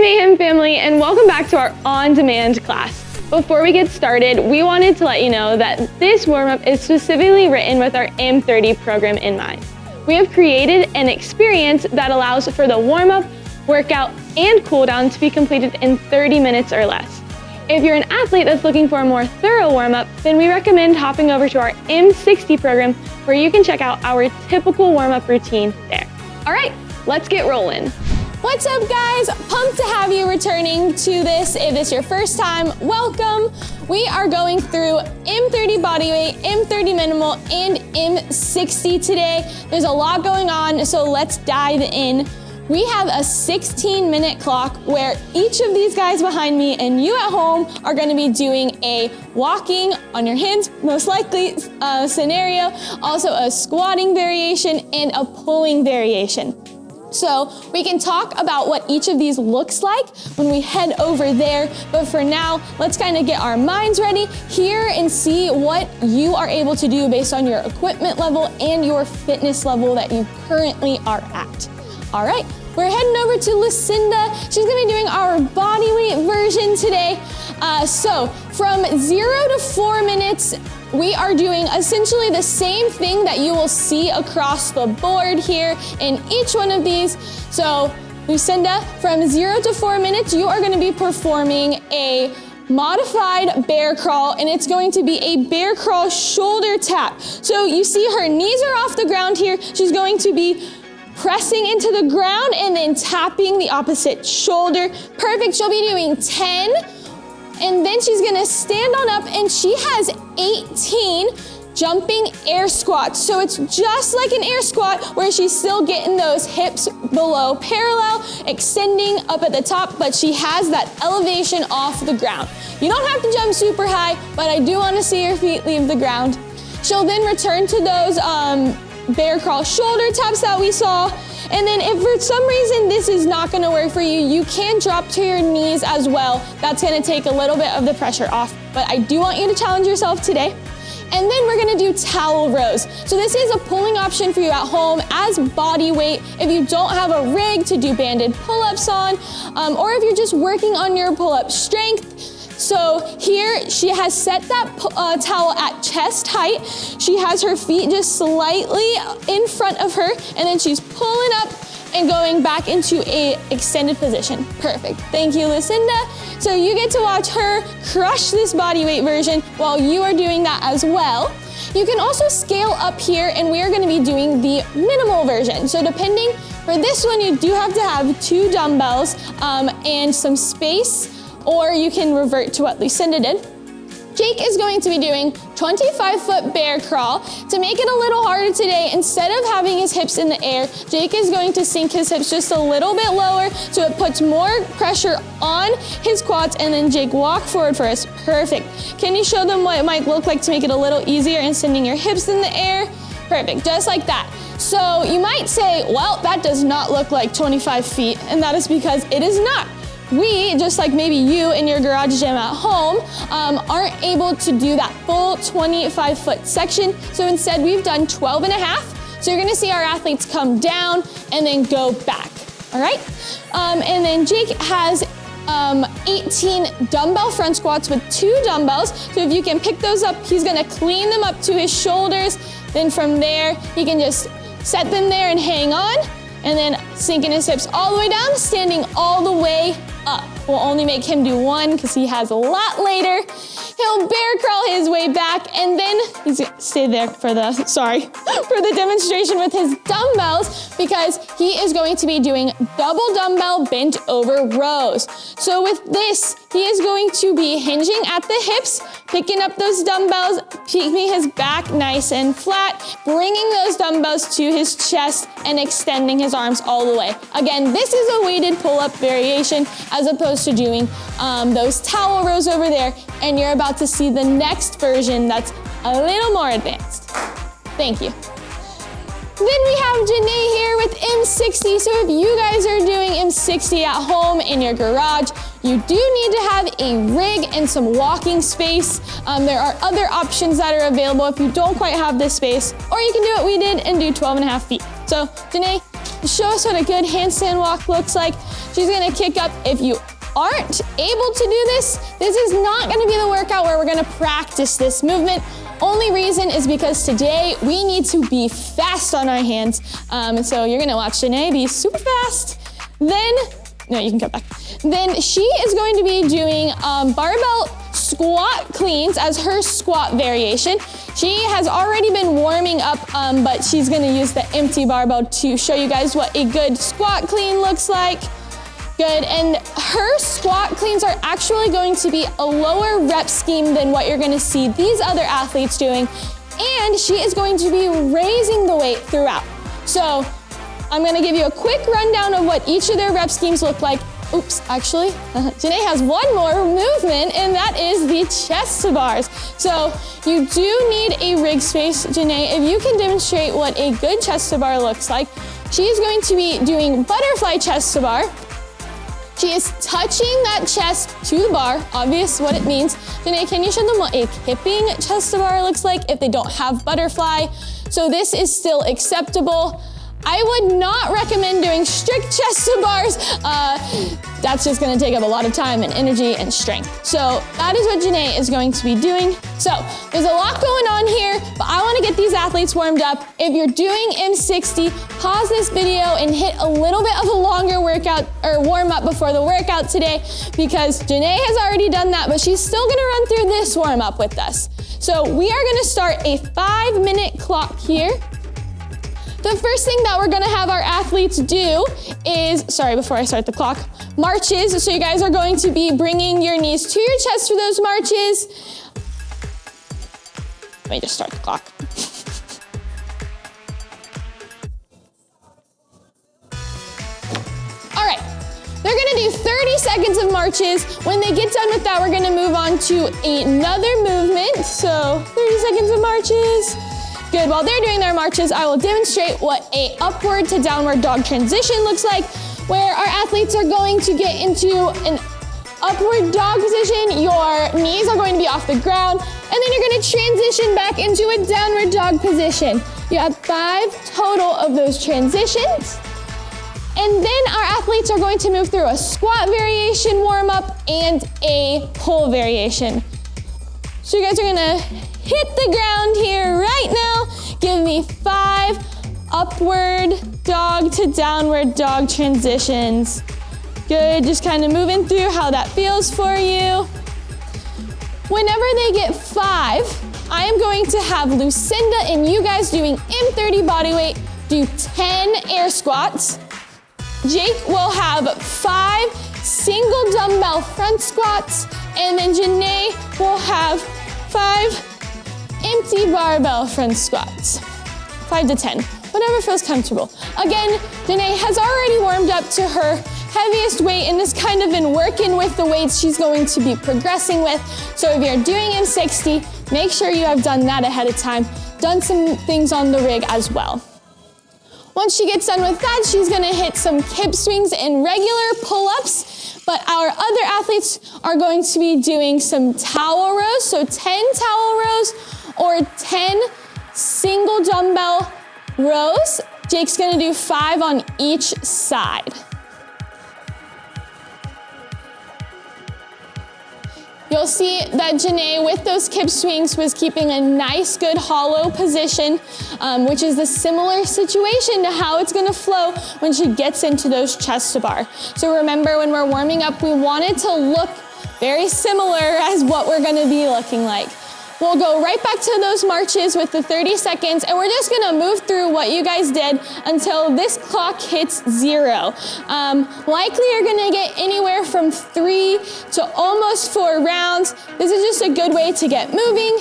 Mayhem family, and welcome back to our on-demand class. Before we get started, we wanted to let you know that this warm-up is specifically written with our M30 program in mind. We have created an experience that allows for the warm-up, workout, and cool down to be completed in 30 minutes or less. If you're an athlete that's looking for a more thorough warm-up, then we recommend hopping over to our M60 program where you can check out our typical warm-up routine there. All right, let's get rolling. What's up, guys? Pumped to have you returning to this. If it's your first time, welcome. We are going through M30 bodyweight, M30 minimal, and M60 today. There's a lot going on, so let's dive in. We have a 16-minute clock where each of these guys behind me and you at home are gonna be doing a walking on your hands, most likely scenario, also a squatting variation and a pulling variation. So we can talk about what each of these looks like when we head over there, but for now, let's kind of get our minds ready here and see what you are able to do based on your equipment level and your fitness level that you currently are at. All right, we're heading over to Lucinda. She's gonna be doing our bodyweight version today. So from 0 to 4 minutes, we are doing essentially the same thing that you will see across the board here in each one of these. So Lucinda, from 0 to 4 minutes, you are gonna be performing a modified bear crawl, and it's going to be a bear crawl shoulder tap. So you see her knees are off the ground here. She's going to be pressing into the ground and then tapping the opposite shoulder. Perfect, she'll be doing 10. And then she's gonna stand on up and she has 18 jumping air squats. So it's just like an air squat where she's still getting those hips below parallel, extending up at the top, but she has that elevation off the ground. You don't have to jump super high, but I do wanna see your feet leave the ground. She'll then return to those bear crawl shoulder taps that we saw. And then if for some reason this is not gonna work for you, you can drop to your knees as well. That's gonna take a little bit of the pressure off, but I do want you to challenge yourself today. And then we're gonna do towel rows. So this is a pulling option for you at home as body weight if you don't have a rig to do banded pull-ups on, or if you're just working on your pull-up strength. So here she has set that towel at chest height. She has her feet just slightly in front of her, and then she's pulling up and going back into a extended position. Perfect, thank you, Lucinda. So you get to watch her crush this bodyweight version while you are doing that as well. You can also scale up here, and we are gonna be doing the minimal version. So depending, for this one, you do have to have 2 dumbbells and some space, or you can revert to what Lucinda did. Jake is going to be doing 25-foot bear crawl. To make it a little harder today, instead of having his hips in the air, Jake is going to sink his hips just a little bit lower so it puts more pressure on his quads, and then Jake, walk forward for us. Perfect. Can you show them what it might look like to make it a little easier and sending your hips in the air? Perfect, just like that. So you might say, well, that does not look like 25 feet, and that is because it is not. We, just like maybe you in your garage gym at home, aren't able to do that full 25-foot section. So instead we've done 12 and a half. So you're gonna see our athletes come down and then go back, all right? And then Jake has 18 dumbbell front squats with 2 dumbbells. So if you can pick those up, he's gonna clean them up to his shoulders. Then from there, he can just set them there and hang on, and then sinking his hips all the way down, standing all the way up. We'll only make him do 1 because he has a lot later. He'll bear crawl his way back, and then he's gonna stay there for the, for the demonstration with his dumbbells, because he is going to be doing double dumbbell bent over rows. So with this, he is going to be hinging at the hips, picking up those dumbbells, keeping his back nice and flat, bringing those dumbbells to his chest, and extending his arms all the way. Again, this is a weighted pull-up variation as opposed to doing those towel rows over there, and you're about to see the next version that's a little more advanced. Thank you. Then we have Janae here with M60. So if you guys are doing M60 at home in your garage, you do need to have a rig and some walking space. There are other options that are available if you don't quite have this space, or you can do what we did and do 12 and a half feet. So Janae, show us what a good handstand walk looks like. She's gonna kick up. If you aren't able to do this is not gonna be the workout where we're gonna practice this movement. Only reason is because today we need to be fast on our hands. And so you're gonna watch Janae be super fast. Then, no, you can cut back. Then she is going to be doing barbell squat cleans as her squat variation. She has already been warming up, but she's gonna use the empty barbell to show you guys what a good squat clean looks like. Good, and her squat cleans are actually going to be a lower rep scheme than what you're gonna see these other athletes doing, and she is going to be raising the weight throughout. So I'm gonna give you a quick rundown of what each of their rep schemes look like. Oops, actually, Janae has one more movement, and that is the chest to bars. So you do need a rig space. Janae, if you can demonstrate what a good chest to bar looks like. She is going to be doing butterfly chest to bar. She is touching that chest to the bar, obvious what it means. Janae, can you show them what a kipping chest to bar looks like if they don't have butterfly? So this is still acceptable. I would not recommend doing strict chest to bars. That's just gonna take up a lot of time and energy and strength. So that is what Janae is going to be doing. So there's a lot going on here, but I wanna get these athletes warmed up. If you're doing M60, pause this video and hit a little bit of a longer workout or warm up before the workout today, because Janae has already done that, but she's still gonna run through this warm up with us. So we are gonna start a 5-minute clock here. The first thing that we're gonna have our athletes do is, sorry, before I start the clock, marches. So you guys are going to be bringing your knees to your chest for those marches. Let me just start the clock. All right, they're gonna do 30 seconds of marches. When they get done with that, we're gonna move on to another movement. So 30 seconds of marches. Good, while they're doing their marches, I will demonstrate what a upward to downward dog transition looks like, where our athletes are going to get into an upward dog position. Your knees are going to be off the ground, and then you're gonna transition back into a downward dog position. You have 5 total of those transitions. And then our athletes are going to move through a squat variation warm-up and a pull variation. So you guys are gonna hit the ground here right now. Give me 5 upward dog to downward dog transitions. Good, just kind of moving through how that feels for you. Whenever they get 5, I am going to have Lucinda and you guys doing M30 bodyweight, do 10 air squats. Jake will have 5 single dumbbell front squats, and then Janae will have 5 empty barbell front squats. 5 to 10, whatever feels comfortable. Again, Janae has already warmed up to her heaviest weight and has kind of been working with the weights she's going to be progressing with. So if you're doing M60, make sure you have done that ahead of time, done some things on the rig as well. Once she gets done with that, she's gonna hit some kip swings and regular pull-ups, but our other athletes are going to be doing some towel rows, so 10 towel rows or 10 single dumbbell rows. Jake's gonna do 5 on each side. You'll see that Janae, with those kip swings, was keeping a nice, good hollow position, which is a similar situation to how it's gonna flow when she gets into those chest to bar. So remember, when we're warming up, we want it to look very similar as what we're gonna be looking like. We'll go right back to those marches with the 30 seconds, and we're just gonna move through what you guys did until this clock hits 0. Likely you're gonna get anywhere from 3 to almost 4 rounds. This is just a good way to get moving.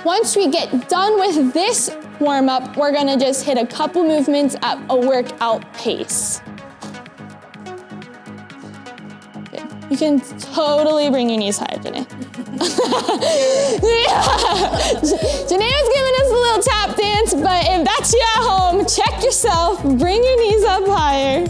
Once we get done with this warm up, we're gonna just hit a couple movements at a workout pace. Good. You can totally bring your knees higher, Janae. Janae was giving us a little tap dance, but if that's you at home, check yourself, bring your knees up higher.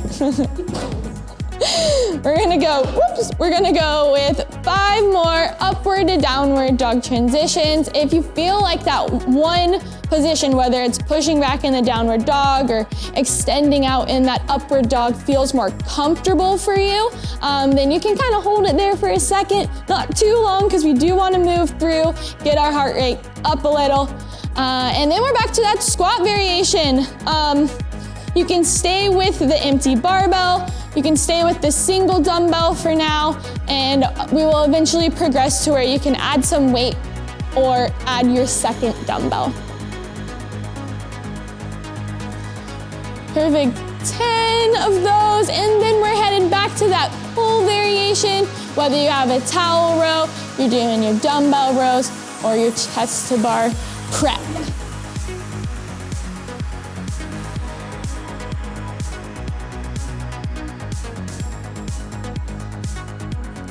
We're gonna go with 5 more upward to downward dog transitions. If you feel like that one position, whether it's pushing back in the downward dog or extending out in that upward dog feels more comfortable for you, then you can kind of hold it there for a second, not too long, because we do want to move through, get our heart rate up a little. And then we're back to that squat variation. You can stay with the empty barbell, you can stay with the single dumbbell for now, and we will eventually progress to where you can add some weight or add your second dumbbell. Perfect, 10 of those, and then we're headed back to that pull variation, whether you have a towel row, you're doing your dumbbell rows, or your chest to bar prep.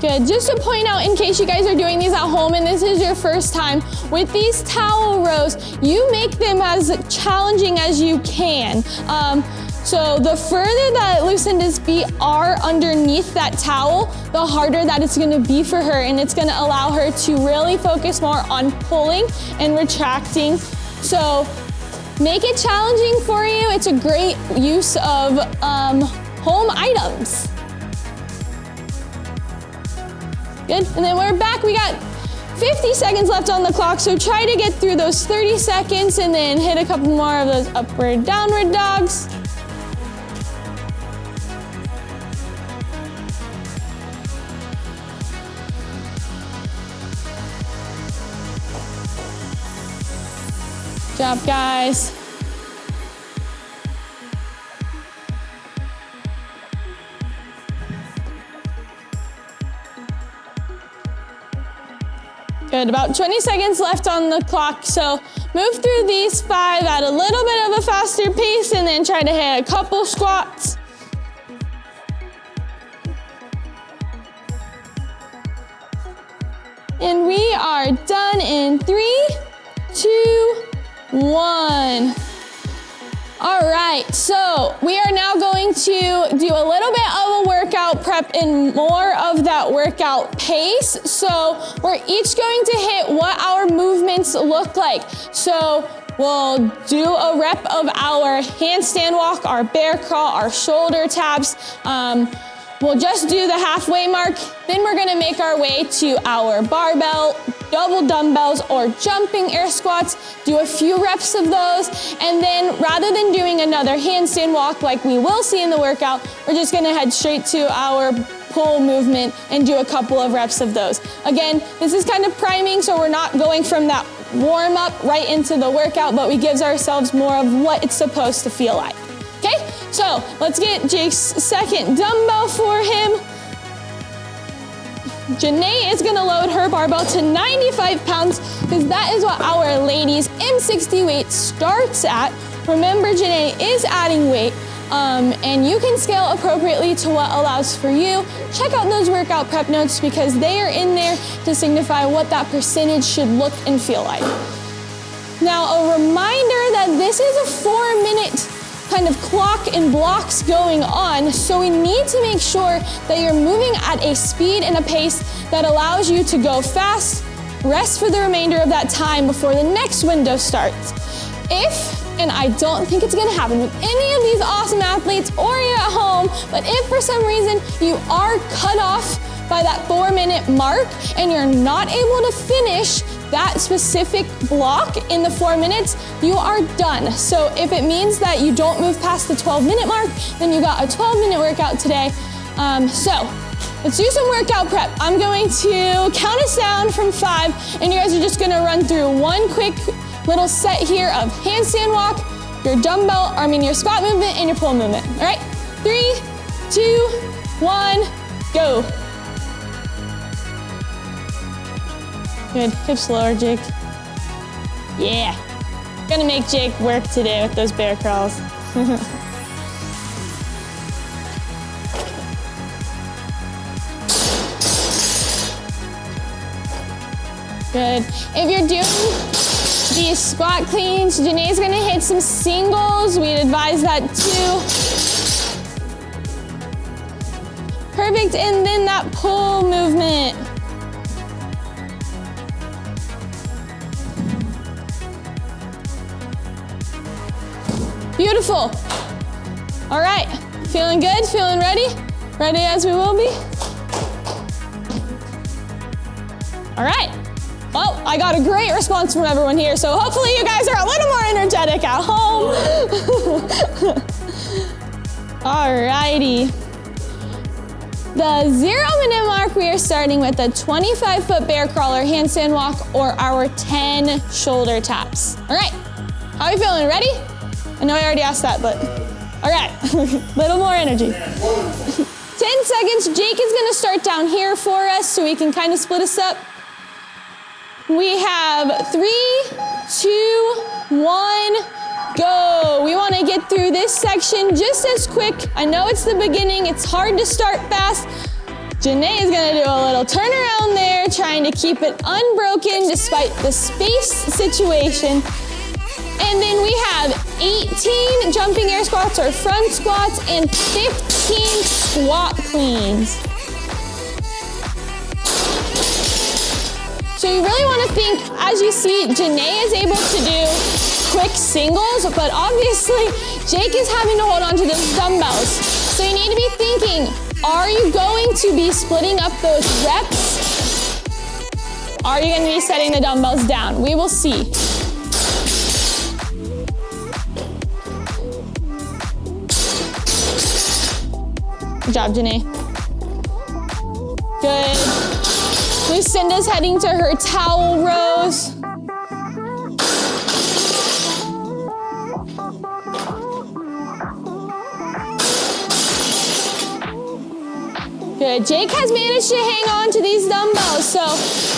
Good, just to point out in case you guys are doing these at home and this is your first time, with these towel rows, you make them as challenging as you can. So the further that Lucinda's feet are underneath that towel, the harder that it's gonna be for her, and it's gonna allow her to really focus more on pulling and retracting. So make it challenging for you. It's a great use of home items. Good, and then we're back. We got 50 seconds left on the clock, so try to get through those 30 seconds and then hit a couple more of those upward, downward dogs. Good job, guys. Good, about 20 seconds left on the clock, so move through these 5 at a little bit of a faster pace and then try to hit a couple squats. And we are done in 3, 2, 1. All right, so we are now going to do a little bit of a workout prep and more of that workout pace. So we're each going to hit what our movements look like. So we'll do a rep of our handstand walk, our bear crawl, our shoulder taps. We'll just do the halfway mark. Then we're gonna make our way to our barbell, double dumbbells, or jumping air squats. Do a few reps of those. And then rather than doing another handstand walk like we will see in the workout, we're just gonna head straight to our pull movement and do a couple of reps of those. Again, this is kind of priming, so we're not going from that warm up right into the workout, but we give ourselves more of what it's supposed to feel like. Okay, so let's get Jake's second dumbbell for him. Janae is gonna load her barbell to 95 pounds because that is what our ladies M60 weight starts at. Remember, Janae is adding weight, and you can scale appropriately to what allows for you. Check out those workout prep notes because they are in there to signify what that percentage should look and feel like. Now, a reminder that this is a 4-minute kind of clock and blocks going on, so we need to make sure that you're moving at a speed and a pace that allows you to go fast, rest for the remainder of that time before the next window starts. If, and I don't think it's gonna happen with any of these awesome athletes or you at home, but if for some reason you are cut off by that 4-minute mark and you're not able to finish that specific block in the 4 minutes, you are done. So if it means that you don't move past the 12-minute mark, then you got a 12-minute workout today. So let's do some workout prep. I'm going to count us down from 5, and you guys are just gonna run through one quick little set here of handstand walk, your your squat movement, and your pull movement. All right, 3, 2, 1, go. Good, hips lower, Jake. Yeah. Gonna make Jake work today with those bear crawls. Good. If you're doing these squat cleans, Janae's gonna hit some singles. We'd advise that too. Perfect, and then that pull movement. Beautiful. All right, feeling good, feeling ready? Ready as we will be? All right. Well, I got a great response from everyone here, so hopefully you guys are a little more energetic at home. Alrighty. The 0-minute mark, we are starting with a 25-foot bear crawler, handstand walk, or our 10 shoulder taps. All right, how are you feeling? Ready? I know I already asked that, but all right, little more energy. 10 seconds, Jake is gonna start down here for us so we can kind of split us up. We have 3, 2, 1, go. We want to get through this section just as quick. I know it's the beginning, it's hard to start fast. Janae is going to do a little turnaround there, trying to keep it unbroken despite the space situation. And then we have 18 jumping air squats or front squats and 15 squat cleans. So you really want to think, as you see, Janae is able to do quick singles, but obviously Jake is having to hold on to those dumbbells. So you need to be thinking, are you going to be splitting up those reps? Are you going to be setting the dumbbells down? We will see. Good job, Janae. Good. Lucinda's heading to her towel rows. Good. Jake has managed to hang on to these dumbbells, so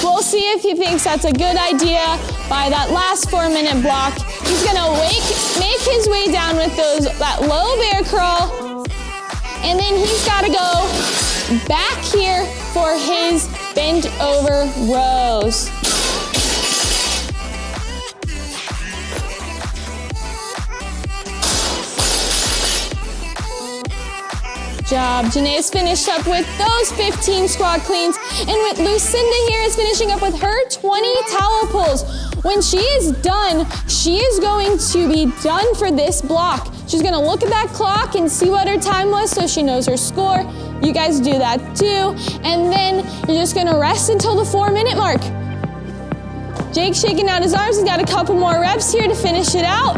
we'll see if he thinks that's a good idea by that last 4-minute block. He's gonna make his way down with that low bear crawl, and then he's gotta go back here for his bent over rows. Job. Janae's finished up with those 15 squat cleans, and with Lucinda here is finishing up with her 20 towel pulls. When she is done, she is going to be done for this block. She's gonna look at that clock and see what her time was so she knows her score. You guys do that too. And then you're just gonna rest until the 4-minute mark. Jake's shaking out his arms. He's got a couple more reps here to finish it out.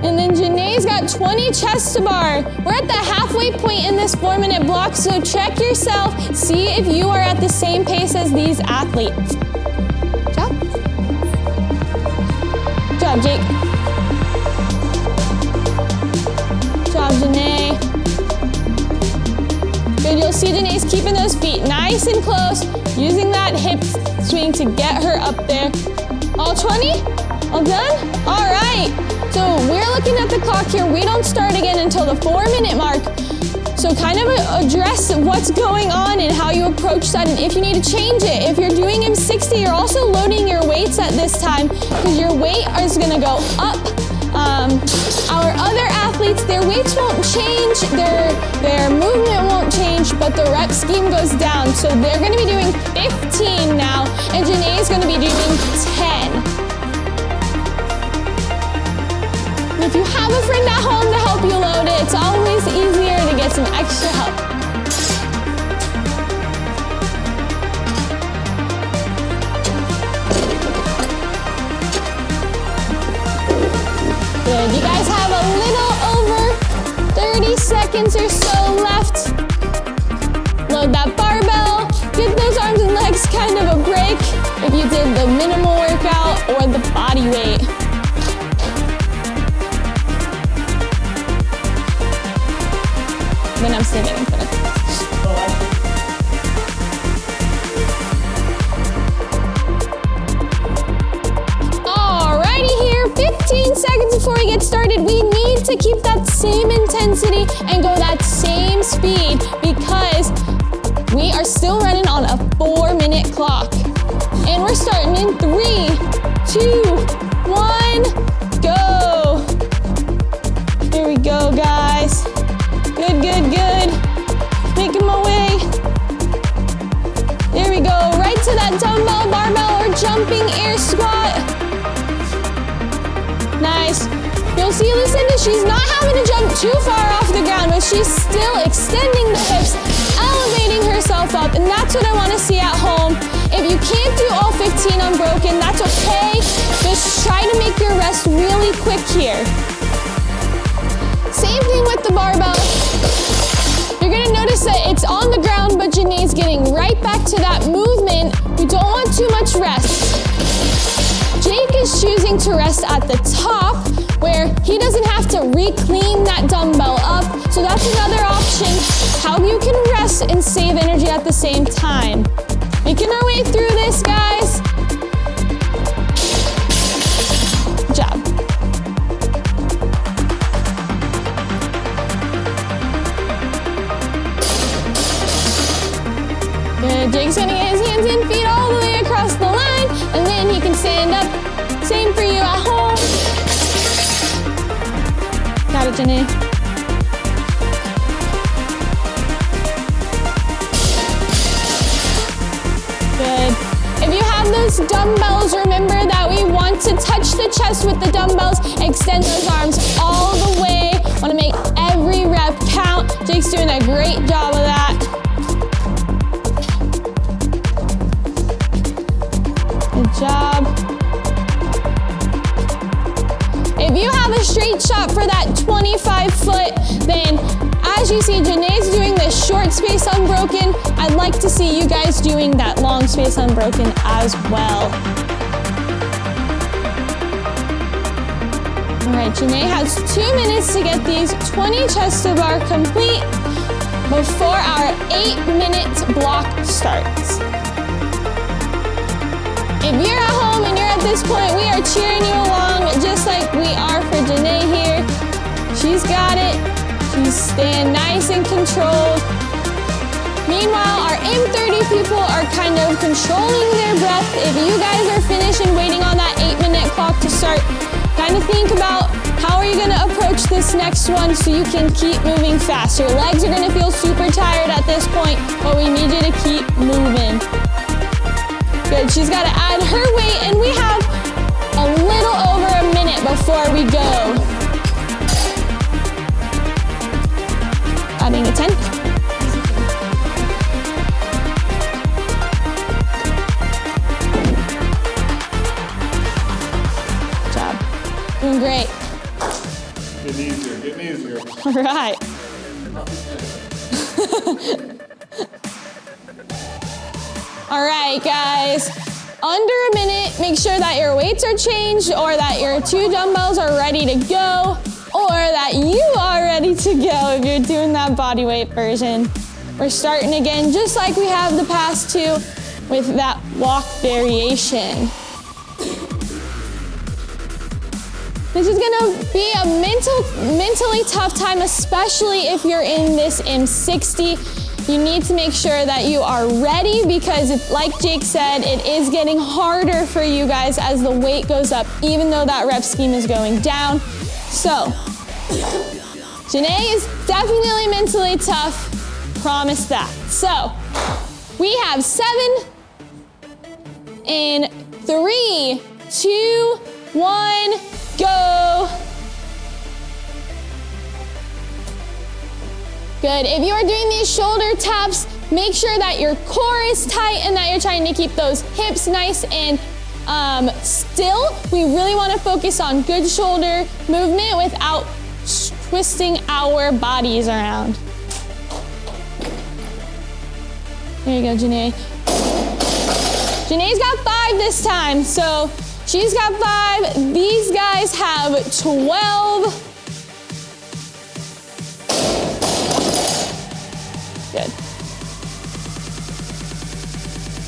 And then Janae's got 20 chest to bar. We're at the halfway point in this 4-minute block, so check yourself. See if you are at the same pace as these athletes. Good job. Good job, Jake. Good job, Janae. Good, you'll see Janae's keeping those feet nice and close, using that hip swing to get her up there. All 20? All done? All right. So we're looking at the clock here. We don't start again until the 4-minute mark. So kind of address what's going on and how you approach that, and if you need to change it. If you're doing M60, you're also loading your weights at this time because your weight is gonna go up. Our other athletes, their weights won't change, their movement won't change, but the rep scheme goes down. So they're gonna be doing 15 now, and Janae's gonna be doing 10. If you have a friend at home to help you load it, it's always easier to get some extra help. Good, you guys have a little over 30 seconds or so left. Load that barbell, give those arms and legs kind of a break if you did the minimal workout or the body weight. Then I'm standing in front of it. Alrighty here, 15 seconds before we get started. We need to keep that same intensity and go that same speed because we are still running on a 4-minute clock. And we're starting in 3, 2, 1, go. Here we go, guys. Good, good, good. Making my way. There we go. Right to that dumbbell, barbell, or jumping air squat. Nice. You'll see Lucinda, she's not having to jump too far off the ground, but she's still extending the hips, elevating herself up, and that's what I want to see at home. If you can't do all 15 unbroken, that's okay. Just try to make your rest really quick here. Same thing with the barbell. You're gonna notice that it's on the ground, but Janae's getting right back to that movement. We don't want too much rest. Jake is choosing to rest at the top, where he doesn't have to re-clean that dumbbell up. So that's another option, how you can rest and save energy at the same time. Making our way through this, guys. Good job. Good, Jake's gonna get his hands and feet all the way across the line, and then he can stand up. Same for you at home. Got it, Janae. Good. If you have those dumbbells, remember that we want to touch the chest with the dumbbells, extend those arms all the way. Want to make every rep count. Jake's doing a great job of that. Good job. If you have a straight shot for that 25 foot, then as you see Janae's doing this short space unbroken, I'd like to see you guys doing that long space unbroken as well. All right, Janae has 2 minutes to get these 20 chest to bar complete before our 8-minute block starts. If you're at home and you're at this point, we are cheering you along just like we are for Janae here. She's got it. She's staying nice and controlled. Meanwhile, our M30 people are kind of controlling their breath. If you guys are finished and waiting on that 8-minute clock to start, kind of think about how are you gonna approach this next one so you can keep moving faster. Legs are gonna feel super tired at this point, but we need you to keep moving. Good, she's gotta add her weight, and we have a little over a minute before we go. Adding a 10. Good job. Doing great. Getting easier, getting easier. All right. All right, guys. Under a minute, make sure that your weights are changed or that your 2 dumbbells are ready to go or that you are ready to go if you're doing that body weight version. We're starting again just like we have the past 2 with that walk variation. This is gonna be a mentally tough time, especially if you're in this M60. You need to make sure that you are ready because, like Jake said, it is getting harder for you guys as the weight goes up, even though that rep scheme is going down. So, Janae is definitely mentally tough, promise that. So, we have 7 in 3, 2, 1, go. Good. If you are doing these shoulder taps, make sure that your core is tight and that you're trying to keep those hips nice and still. We really want to focus on good shoulder movement without twisting our bodies around. There you go, Janae. Janae's got 5 this time, so she's got 5. These guys have 12. Good.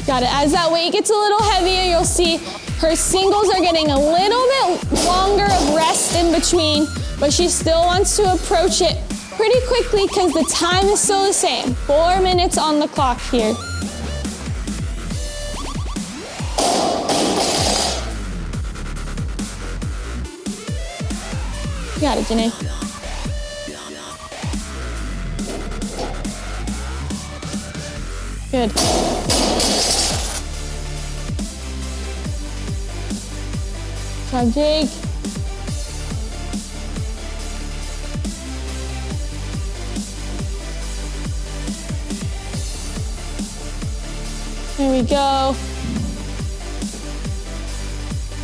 Got it. As that weight gets a little heavier, you'll see her singles are getting a little bit longer of rest in between, but she still wants to approach it pretty quickly because the time is still the same. 4 minutes on the clock here. You got it, Janae. Good. Good job, Jake. we go.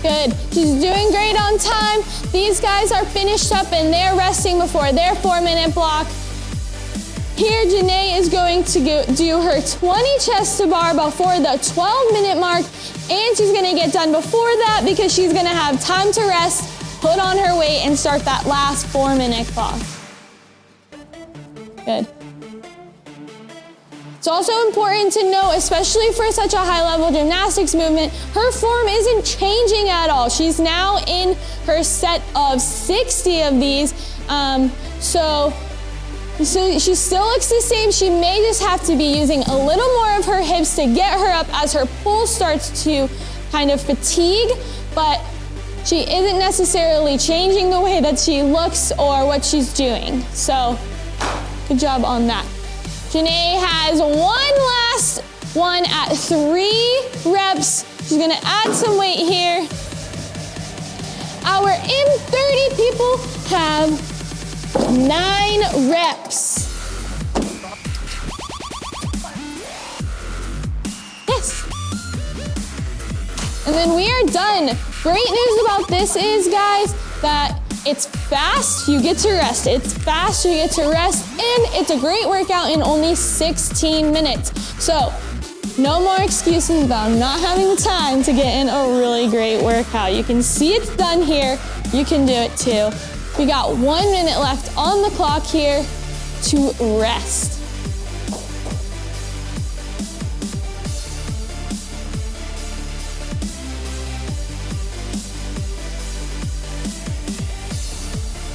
Good. She's doing great on time. These guys are finished up and they're resting before their 4-minute block. Here, Janae is going to do her 20 chest to bar before the 12-minute mark, and she's gonna get done before that because she's gonna have time to rest, put on her weight, and start that last 4-minute clock. Good. It's also important to know, especially for such a high-level gymnastics movement, her form isn't changing at all. She's now in her set of 60 of these, so she still looks the same. She may just have to be using a little more of her hips to get her up as her pull starts to kind of fatigue, but she isn't necessarily changing the way that she looks or what she's doing. So, good job on that. Janae has one last one at 3 reps. She's gonna add some weight here. Our M30 people have 9 reps. Yes. And then we are done. Great news about this is, guys, that it's fast, you get to rest. It's fast, you get to rest, and it's a great workout in only 16 minutes. So, no more excuses about not having the time to get in a really great workout. You can see it's done here. You can do it too. We got 1 minute left on the clock here to rest.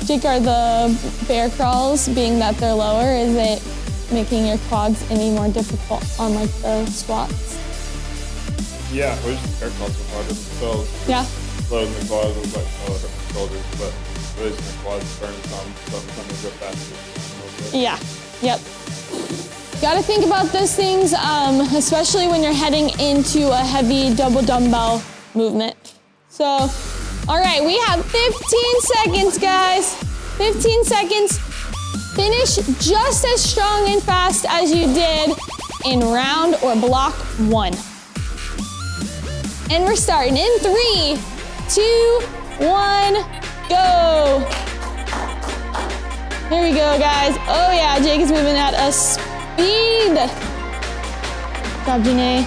Jake, are the bear crawls, being that they're lower, is it making your quads any more difficult on like the squats? Yeah, we just bear crawls are harder themselves. Yeah. Loading the quads with like shoulders, but raising the quads burning something go faster. Yeah, yep. Gotta think about those things, especially when you're heading into a heavy double dumbbell movement. So, all right, we have 15 seconds, guys. 15 seconds. Finish just as strong and fast as you did in round or block 1. And we're starting in 3, 2, 1, go. Here we go, guys. Oh yeah, Jake is moving at a speed. Good job, Janae.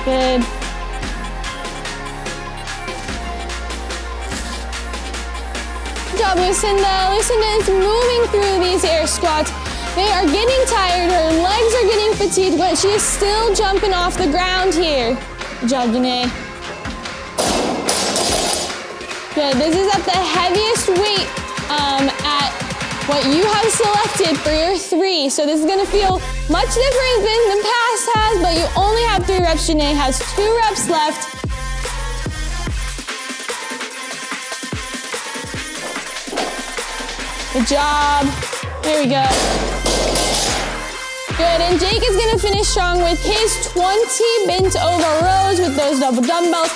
Good. Good job, Lucinda. Lucinda is moving through these air squats. They are getting tired, her legs are getting fatigued, but she is still jumping off the ground here. Good job, Janae. Good, this is at the heaviest weight at what you have selected for your 3. So this is gonna feel much different than the past has, but you only have 3 reps. Janae has 2 reps left. Good job. There we go. Good, and Jake is gonna finish strong with his 20 bent over rows with those double dumbbells.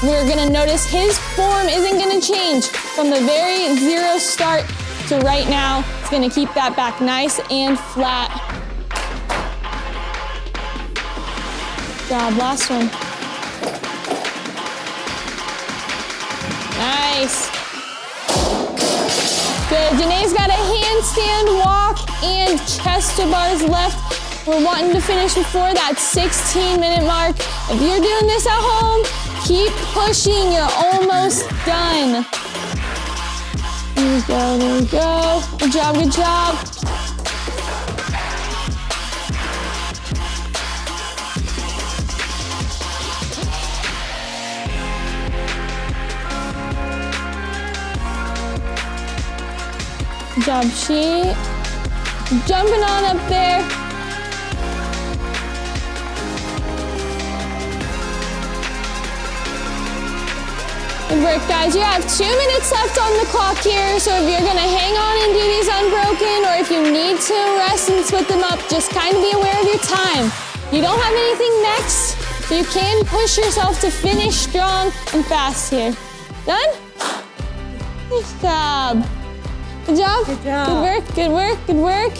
We're gonna notice his form isn't gonna change from the very 0 start to right now. It's gonna keep that back nice and flat. Good job, last one. Nice. Good, Janae's got a handstand walk and chest to bars left. We're wanting to finish before that 16-minute mark. If you're doing this at home, keep pushing, you're almost done. There we go, there we go. Good job, good job. Good job, she jumping on up there. Good work, guys. You have 2 minutes left on the clock here, so if you're gonna hang on and do these unbroken, or if you need to rest and split them up, just kind of be aware of your time. You don't have anything next, so you can push yourself to finish strong and fast here. Done? Nice job. Good job. Good job. Good work, good work, good work.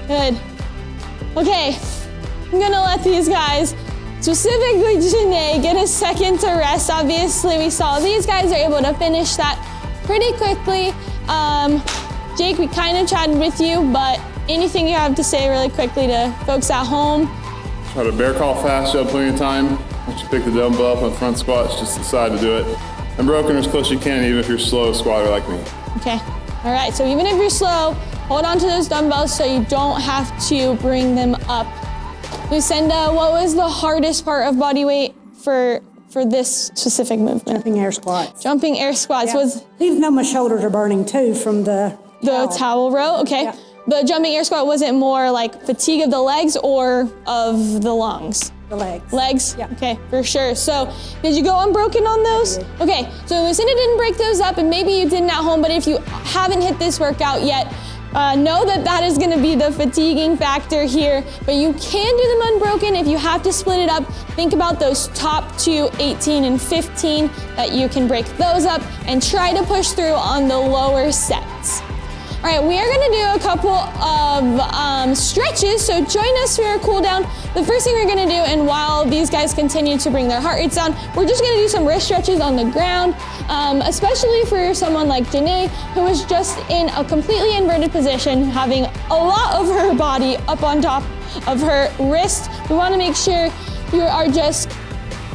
Good. Okay, I'm gonna let these guys, specifically Janae, get a second to rest. Obviously, we saw these guys are able to finish that pretty quickly. Jake, we kind of chatted with you, but anything you have to say really quickly to folks at home? Try to bear crawl fast, you have plenty of time. Once you pick the dumbbell up on front squats, just decide to do it. Unbroken as close as you can, even if you're a slow squatter like me. Okay, all right, so even if you're slow, hold on to those dumbbells so you don't have to bring them up. Lucinda, what was the hardest part of body weight for this specific movement? Jumping air squats. Jumping air squats was Even though my shoulders are burning too from the towel row, okay. Yeah. The jumping air squat, was it more like fatigue of the legs or of the lungs? The legs. Legs? Yeah. Okay, for sure. So, did you go unbroken on those? Okay, so Lucinda didn't break those up, and maybe you didn't at home, but if you haven't hit this workout yet, know that that is gonna be the fatiguing factor here, but you can do them unbroken. If you have to split it up, think about those top two, 18 and 15, that you can break those up and try to push through on the lower sets. All right, we are gonna do a couple of stretches, so join us for our cool down. The first thing we're gonna do, and while these guys continue to bring their heart rates down, we're just gonna do some wrist stretches on the ground, especially for someone like Janae, who is just in a completely inverted position, having a lot of her body up on top of her wrist. We wanna make sure you are just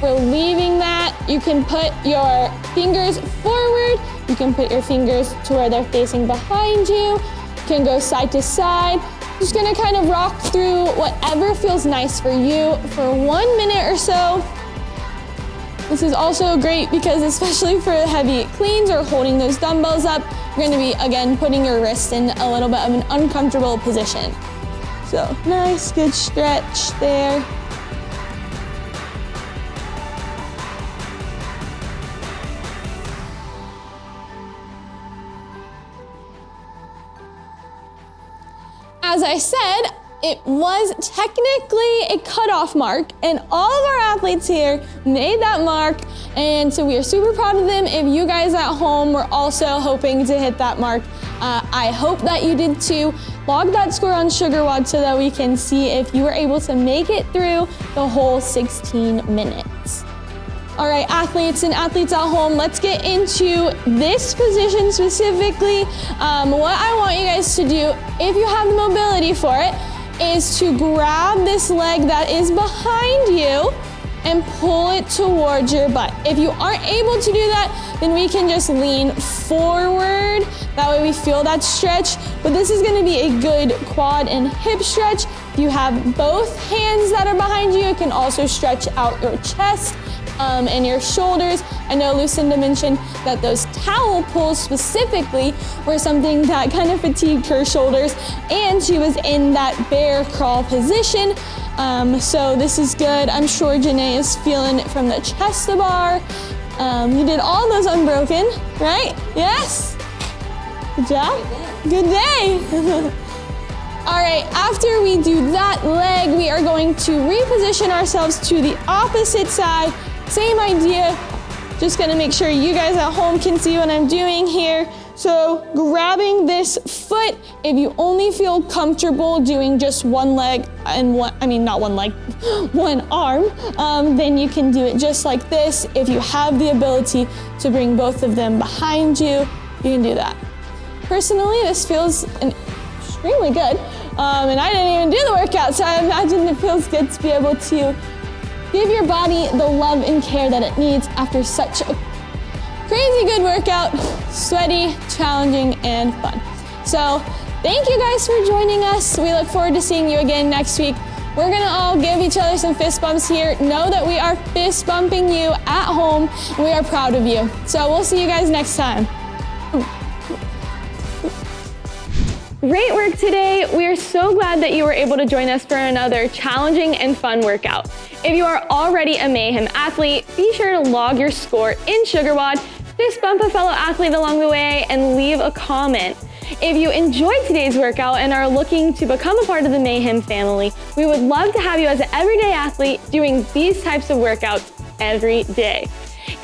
relieving that. You can put your fingers forward. You can put your fingers to where they're facing behind you. You can go side to side. Just gonna kind of rock through whatever feels nice for you for 1 minute or so. This is also great because especially for heavy cleans or holding those dumbbells up, you're gonna be, again, putting your wrist in a little bit of an uncomfortable position. So nice, good stretch there. As I said, it was technically a cutoff mark, and all of our athletes here made that mark, and so we are super proud of them. If you guys at home were also hoping to hit that mark, I hope that you did too. Log that score on SugarWOD so that we can see if you were able to make it through the whole 16 minutes. All right, athletes and athletes at home, let's get into this position specifically. What I want you guys to do, if you have the mobility for it, is to grab this leg that is behind you and pull it towards your butt. If you aren't able to do that, then we can just lean forward. That way we feel that stretch, but this is gonna be a good quad and hip stretch. If you have both hands that are behind you, you can also stretch out your chest and your shoulders. I know Lucinda mentioned that those towel pulls specifically were something that kind of fatigued her shoulders, and she was in that bear crawl position. So this is good. I'm sure Janae is feeling it from the chest to bar. You did all those unbroken, right? Yes? Good job. Good day. All right, after we do that leg, we are going to reposition ourselves to the opposite side. Same idea, just gonna make sure you guys at home can see what I'm doing here. So grabbing this foot, if you only feel comfortable doing just one leg and one arm, then you can do it just like this. If you have the ability to bring both of them behind you, you can do that. Personally, this feels extremely good. And I didn't even do the workout, so I imagine it feels good to be able to give your body the love and care that it needs after such a crazy good workout, sweaty, challenging, and fun. So thank you guys for joining us. We look forward to seeing you again next week. We're gonna all give each other some fist bumps here. Know that we are fist bumping you at home, and we are proud of you. So we'll see you guys next time. Great work today. We are so glad that you were able to join us for another challenging and fun workout. If you are already a Mayhem athlete, be sure to log your score in SugarWOD, fist bump a fellow athlete along the way, and leave a comment. If you enjoyed today's workout and are looking to become a part of the Mayhem family, we would love to have you as an everyday athlete doing these types of workouts every day.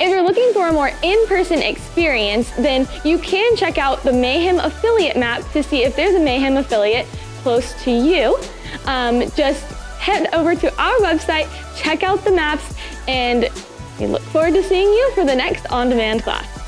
If you're looking for a more in-person experience, then you can check out the Mayhem affiliate map to see if there's a Mayhem affiliate close to you. just head over to our website, check out the maps, and we look forward to seeing you for the next on-demand class.